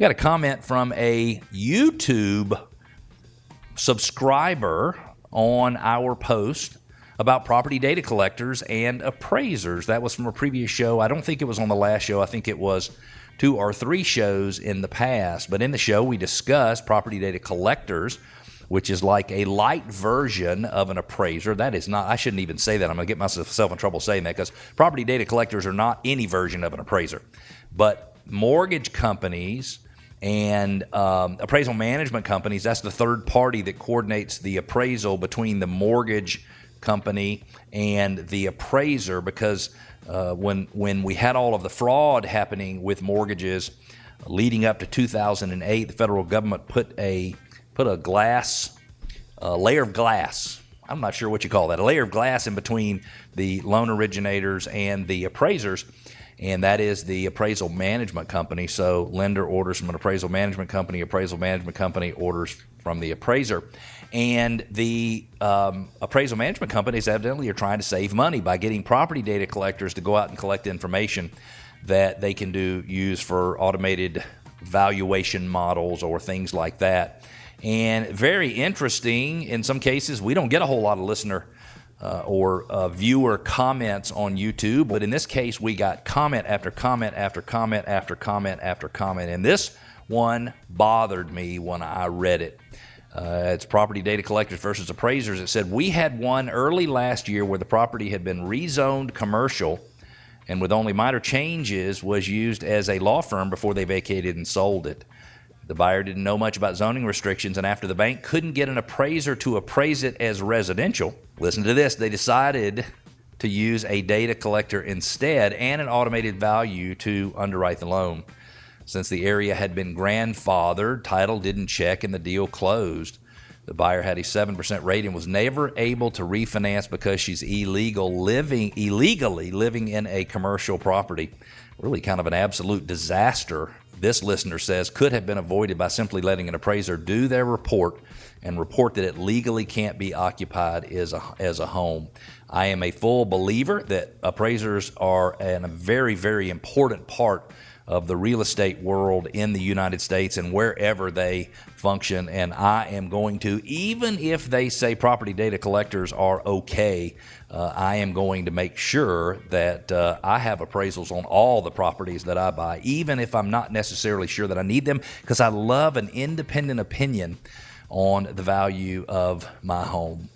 We got a comment from a YouTube subscriber on our post about property data collectors and appraisers. That was from a previous show. I don't think it was on the last show. I think it was 2 or 3 shows in the past. But in the show, we discussed property data collectors, which is like a light version of an appraiser. That is not, I shouldn't even say that. I'm going to get myself in trouble saying that, because property data collectors are not any version of an appraiser. But mortgage companies and appraisal management companies, that's the third party that coordinates the appraisal between the mortgage company and the appraiser, because when we had all of the fraud happening with mortgages leading up to 2008, the federal government put a layer of glass. I'm not sure what you call that, a layer of glass in between the loan originators and the appraisers, and that is the appraisal management company. So lender orders from an appraisal management company orders from the appraiser. And the appraisal management companies evidently are trying to save money by getting property data collectors to go out and collect information that they can use for automated valuation models or things like that. And very interesting, in some cases, we don't get a whole lot of listener or viewer comments on YouTube, but in this case, we got comment after comment after comment after comment after comment. And this one bothered me when I read it. It's property data collectors versus appraisers. It said, we had one early last year where the property had been rezoned commercial and with only minor changes was used as a law firm before they vacated and sold it. The buyer didn't know much about zoning restrictions, and after the bank couldn't get an appraiser to appraise it as residential, listen to this, they decided to use a data collector instead and an automated value to underwrite the loan. Since the area had been grandfathered, title didn't check, and the deal closed. The buyer had a 7% rate and was never able to refinance because she's illegally living in a commercial property. Really kind of an absolute disaster, this listener says, could have been avoided by simply letting an appraiser do their report and report that it legally can't be occupied as a home. I am a full believer that appraisers are a very, very important part of the real estate world in the United States and wherever they function. And I am going to, even if they say property data collectors are okay, I am going to make sure that I have appraisals on all the properties that I buy, even if I'm not necessarily sure that I need them, because I love an independent opinion on the value of my home.